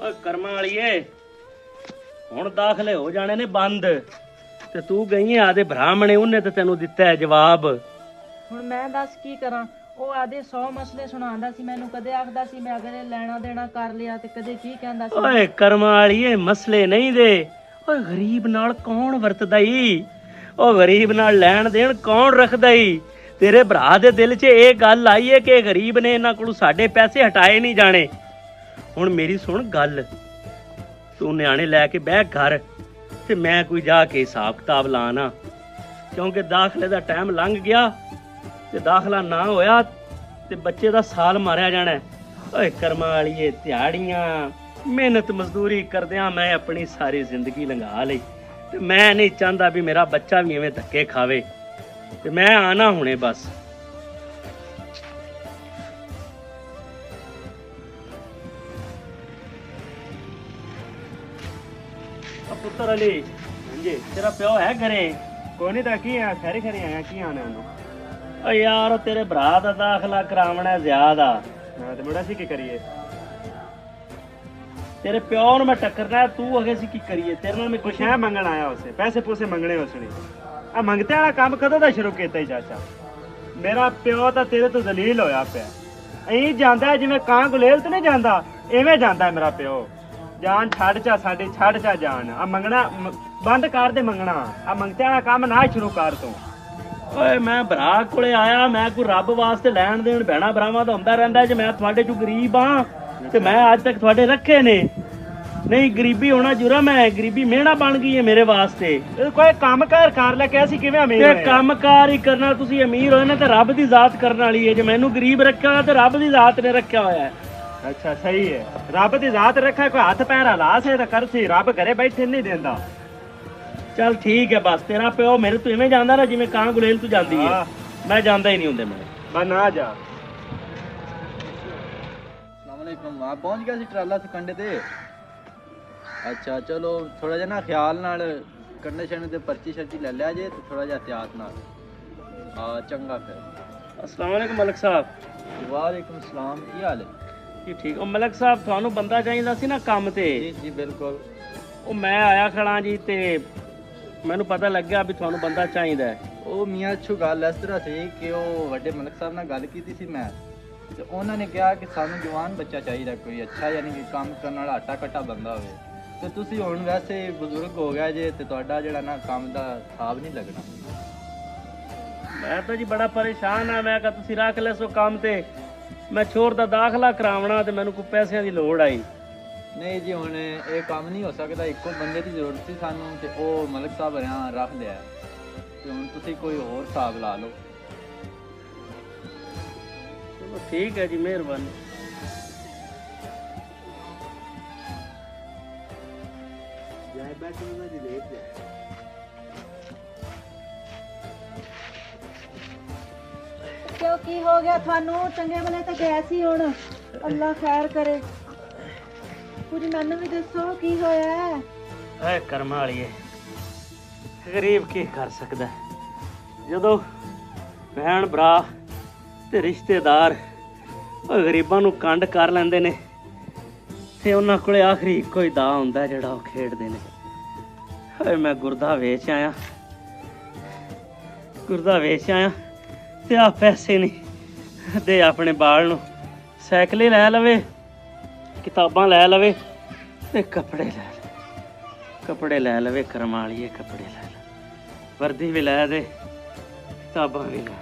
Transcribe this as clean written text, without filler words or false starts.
ਓਏ ਕਰਮਾਂ ਵਾਲੀਏ, ਹੁਣ ਦਾਖਲੇ ਹੋ ਜਾਣੇ ਨੇ ਬੰਦ ਤੇ ਤੂੰ ਗਈ ਹੈ ਆਦੇ ਭਰਾਮਣੇ, ਉਹਨੇ ਤੇ ਤੈਨੂੰ ਦਿੱਤਾ ਹੈ ਜਵਾਬ। ਹੁਣ ਮੈਂ ਦੱਸ ਕੀ ਕਰਾਂ? ਉਹ ਆਦੇ 100 ਮਸਲੇ ਸੁਣਾਉਂਦਾ ਸੀ ਮੈਨੂੰ, ਕਦੇ ਆਖਦਾ ਸੀ ਮੈਂ ਅਗਲੇ ਲੈਣਾ ਦੇਣਾ ਕਰ ਲਿਆ ਤੇ ਕਦੇ ਕੀ ਕਹਿੰਦਾ ਸੀ। ਓਏ ਕਰਮਾਂ ਵਾਲੀਏ, ਮਸਲੇ ਨਹੀਂ ਦੇ। ਓਏ ਗਰੀਬ ਨਾਲ ਕੌਣ ਵਰਤਦਾ ਈ? ਉਹ ਗਰੀਬ ਨਾਲ ਲੈਣ ਦੇਣ ਕੌਣ ਰੱਖਦਾ ਈ? ਤੇਰੇ ਭਰਾ ਦੇ ਦਿਲ 'ਚ ਇਹ ਗੱਲ ਆਈ ਹੈ ਕਿ ਗਰੀਬ ਨੇ ਇਹਨਾਂ ਕੋਲੋਂ ਸਾਡੇ ਪੈਸੇ ਹਟਾਏ ਨਹੀਂ ਜਾਣੇ। ਹੁਣ ਮੇਰੀ ਸੁਣ ਗੱਲ, ਤੂੰ ਨਿਆਣੇ ਲੈ ਕੇ ਬਹਿ ਘਰ ਤੇ ਮੈਂ ਕੋਈ ਜਾ ਕੇ ਹਿਸਾਬ ਕਿਤਾਬ ਲਾਣਾ, ਕਿਉਂਕਿ ਦਾਖਲੇ ਦਾ ਟਾਈਮ ਲੰਘ ਗਿਆ ਤੇ ਦਾਖਲਾ ਨਾ ਹੋਇਆ ਤੇ ਬੱਚੇ ਦਾ ਸਾਲ ਮਾਰਿਆ ਜਾਣਾ। ਓਏ ਕਰਮਾਂ ਵਾਲੀਏ, ਦਿਹਾੜੀਆਂ ਮਿਹਨਤ ਮਜ਼ਦੂਰੀ ਕਰਦਿਆਂ ਮੈਂ ਆਪਣੀ ਸਾਰੀ ਜ਼ਿੰਦਗੀ ਲੰਘਾ ਲਈ ਤੇ ਮੈਂ ਨਹੀਂ ਚਾਹੁੰਦਾ ਵੀ ਮੇਰਾ ਬੱਚਾ ਵੀ ਐਵੇਂ ਧੱਕੇ ਖਾਵੇ ਤੇ ਮੈਂ ਆਣਾ ਹੁਣੇ ਬਸ। ਪੁੱਤਰ ਅਲੀ, ਹਾਂਜੀ ਤੇਰਾ ਪਿਓ ਹੈ ਘਰੇ? ਕੋਈ ਨਹੀਂ ਤਾਂ ਕੀ ਆ, ਖੈਰੀ ਖੈਰੀ ਆਇਆ, ਕੀ ਆਣਾ ਉਹਨੂੰ? ਓ ਯਾਰ ਤੇਰੇ ਭਰਾ ਦਾ ਦਾਖਲਾ ਕਰਾਉਣਾ ਜ਼ਿਆਦਾ। ਮੈਂ ਤੇ ਮੁੰਡਾ ਸੀ, ਕੀ ਕਰੀਏ? ਤੇਰੇ ਪਿਓ ਨੂੰ ਮੈਂ ਟੱਕਰਨਾ, ਤੂੰ ਅਗੇ ਸੀ ਕੀ ਕਰੀਏ? ਤੇਰੇ ਨਾਲ ਮੈਂ ਕੁਛ ਹੈ ਮੰਗਣ ਆਇਆ ਉਸੇ, ਪੈਸੇ ਪੂਸੇ ਮੰਗਣੇ ਉਸਨੇ। ਆ ਮੰਗਤੇ ਵਾਲਾ ਕੰਮ ਕਦੋਂ ਦਾ ਸ਼ੁਰੂ ਕੀਤਾ ਹੀ ਚਾਚਾ? ਮੇਰਾ ਪਿਓ ਤਾਂ ਤੇਰੇ ਤੋਂ ਜ਼ਲੀਲ ਹੋਇਆ ਪਿਆ। ਐਂ ਜਾਂਦਾ ਜਿਵੇਂ ਕਾਂ ਗੁਲੇਲ ਤੇ ਨਹੀਂ ਜਾਂਦਾ, ਐਵੇਂ ਜਾਂਦਾ ਮੇਰਾ ਪਿਓ। ਜਾਨ ਛੱਡ ਚਾ ਸਾਡੀ, ਛੱਡ ਚਾ ਜਾਨ। ਆ ਮੰਗਣਾ ਬੰਦ ਕਰ ਦੇ ਮੰਗਣਾ, ਆ ਮੰਗਤੇ ਵਾਲਾ ਕੰਮ ਨਾ ਸ਼ੁਰੂ ਕਰ ਤੂੰ। ਓਏ ਮੈਂ ਭਰਾ ਕੋਲੇ ਆਇਆ, ਮੈਂ ਕੋਈ ਰੱਬ ਵਾਸਤੇ ਲੈਣ ਦੇਣ ਭੈਣਾ ਭਰਾਵਾਂ ਦਾ ਹੁੰਦਾ ਰਹਿੰਦਾ। ਜੇ ਮੈਂ ਤੁਹਾਡੇ ਚੋਂ ਗਰੀਬ ਆ ਤੇ ਮੈਂ ਅੱਜ ਤੱਕ ਤੁਹਾਡੇ ਰੱਖੇ ਨੇ। ਨਹੀਂ ਗਰੀਬੀ ਹੋਣਾ ਜੁਰਮ ਹੈ, ਗਰੀਬੀ ਮਿਹਣਾ ਬਣ ਗਈ ਹੈ ਮੇਰੇ ਵਾਸਤੇ। ਕੋਈ ਕੰਮ ਕਾਰ ਕਰ ਲੈ ਕੇ ਅਸੀਂ ਕਿਵੇਂ ਅਮੀਰ ਤੇ ਕੰਮ ਕਾਰ ਹੀ ਕਰਨਾ, ਤੁਸੀਂ ਅਮੀਰ ਹੋਏ ਨਾ ਤੇ ਰੱਬ ਦੀ ਜ਼ਾਤ ਕਰਨ ਵਾਲੀ ਹੈ। ਜੇ ਮੈਨੂੰ ਗਰੀਬ ਰੱਖਿਆ ਹੋਇਆ ਤੇ ਰੱਬ ਦੀ ਜ਼ਾਤ ਨੇ ਰੱਖਿਆ ਹੋਇਆ ਹੈ। ਅੱਛਾ ਸਹੀ ਹੈ, ਰੱਬ ਦੀ ਜ਼ਾਤ ਰੱਖਿਆ, ਕੋਈ ਹੱਥ ਪੈਰ ਹਲਾ ਸੇ ਤਾਂ ਕਰ ਸੀ, ਰੱਬ ਘਰੇ ਬੈਠੇ ਨਹੀਂ ਦਿੰਦਾ। ਚੱਲ ਠੀਕ ਹੈ ਬਸ, ਤੇਰਾ ਪਿਓ ਮੇਰੇ ਤੋਂ ਇਵੇਂ ਜਾਂਦਾ ਨਾ ਜਿਵੇਂ ਕਾਂ ਗੁਲੇਲ ਤੋਂ ਜਾਂਦੀ ਹੈ। ਮੈਂ ਜਾਂਦਾ ਹੀ ਨਹੀਂ ਹੁੰਦੇ ਮੈਂ। ਬਸ ਨਾ ਜਾ। अस्सलामुअलैकुम। आप पहुंच गया सी ट्राला से कंडे ते? अच्छा चलो, थोड़ा जिहा ना ख्याल नाल कंडे छंडे ते पर्ची शर्ची ले लिया जे ते थोड़ा जिहा एहतियात नाल। हाँ चंगा फिर। अस्सलाम वालेकुम मलक साहब। वालेकुम सलाम, की हाल है? ਜੀ ਠੀਕ। ਉਹ ਮਲਕ ਸਾਹਿਬ ਤੁਹਾਨੂੰ ਬੰਦਾ ਚਾਹੀਦਾ ਸੀ ਨਾ ਕੰਮ ਤੇ? जी जी बिल्कुल। ਉਹ ਮੈਂ ਆਇਆ ਖੜਾ ਜੀ ਤੇ ਮੈਨੂੰ ਪਤਾ ਲੱਗਿਆ ਵੀ ਤੁਹਾਨੂੰ ਬੰਦਾ ਚਾਹੀਦਾ ਹੈ। ਉਹ ਮੀਆਂ ਅੱਛੂ ਗੱਲ ਇਸ ਤਰ੍ਹਾਂ ਸੀ ਕਿ ਉਹ ਵੱਡੇ ਮਲਕ ਸਾਹਿਬ ਨਾਲ ਗੱਲ ਕੀਤੀ ਸੀ ਮੈਂ, ਤੇ ਉਹਨਾਂ ਨੇ ਕਿਹਾ ਕਿ ਸਾਨੂੰ ਜਵਾਨ ਬੱਚਾ ਚਾਹੀਦਾ, ਕੋਈ ਅੱਛਾ ਯਾਨੀ ਕਿ ਕੰਮ ਕਰਨ ਵਾਲਾ ਆਟਾ ਕੱਟਾ ਬੰਦਾ ਹੋਵੇ। ਤੇ ਤੁਸੀਂ ਹੁਣ ਵੈਸੇ ਬਜ਼ੁਰਗ ਹੋ ਗਏ ਜੇ ਤੇ ਤੁਹਾਡਾ ਜਿਹੜਾ ਨਾ ਕੰਮ ਦਾ ਹਿਸਾਬ ਨਹੀਂ ਲੱਗਣਾ। ਮੈਂ ਤਾਂ ਜੀ ਬੜਾ ਪਰੇਸ਼ਾਨ ਆ। ਮੈਂ ਕਿਹਾ ਤੁਸੀਂ ਰੱਖ ਲੈ ਸੋ ਕੰਮ ਤੇ, ਮੈਂ ਛੋਰ ਦਾ ਦਾਖਲਾ ਕਰਾਉਣਾ ਤੇ ਮੈਨੂੰ ਕੋਈ ਪੈਸਿਆਂ ਦੀ ਲੋੜ ਆਈ। ਨਹੀਂ ਜੀ ਹੁਣ ਇਹ ਕੰਮ ਨਹੀਂ ਹੋ ਸਕਦਾ, ਇੱਕੋ ਬੰਦੇ ਦੀ ਜ਼ਰੂਰਤ ਸੀ ਸਾਨੂੰ ਤੇ ਉਹ ਮਲਕ ਸਾਹਿਬ ਹਰਿਆਣਾ ਰੱਖ ਲਿਆ ਤੇ ਹੁਣ ਤੁਸੀਂ ਕੋਈ ਹੋਰ ਹਿਸਾਬ ਲਾ ਲਓ। ਚਲੋ ਠੀਕ ਹੈ ਜੀ, ਮਿਹਰਬਾਨੀ। ਕਿਉਂ ਕੀ ਹੋ ਗਿਆ ਤੁਹਾਨੂੰ? ਚੰਗੇ ਭਲੇ ਤਾਂ ਗਏ ਸੀ, ਹੁਣ ਅੱਲਾ ਖੈਰ ਕਰੇ। ਕੁਝ ਮੈਨੂੰ ਵੀ ਦੱਸੋ ਕੀ ਹੋਇਆ ਹੈ? ਐ ਕਰਮਾਂ ਵਾਲੀਏ, ਗਰੀਬ ਕੀ ਕਰ ਸਕਦਾ ਜਦੋਂ ਭੈਣ ਭਰਾ ਤੇ ਰਿਸ਼ਤੇਦਾਰ ਉਹ ਗਰੀਬਾਂ ਨੂੰ ਕੰਡ ਕਰ ਲੈਂਦੇ ਨੇ ਤੇ ਉਹਨਾਂ ਕੋਲੇ ਆਖਰੀ ਇੱਕੋ ਹੀ ਦਾ ਹੁੰਦਾ ਜਿਹੜਾ ਉਹ ਖੇਡਦੇ ਨੇ। ਓਏ ਮੈਂ ਗੁਰਦਾ ਵੇਚ ਆਇਆ, ਗੁਰਦਾ ਵੇਚ ਆਇਆ ਤੇ ਆ ਪੈਸੇ ਨਹੀਂ ਦੇ ਆਪਣੇ ਬਾਲ ਨੂੰ ਸਾਈਕਲ ਹੀ ਲੈ ਲਵੇ, ਕਿਤਾਬਾਂ ਲੈ ਲਵੇ ਤੇ ਕੱਪੜੇ ਲੈ ਲਵੇ, ਕੱਪੜੇ ਲੈ ਲਵੇ। ਕਰਮਾਂ ਵਾਲੀਏ ਕੱਪੜੇ ਲੈ ਲੈ, ਵਰਦੀ ਵੀ ਲੈ ਦੇ, ਕਿਤਾਬਾਂ ਵੀ ਲੈ।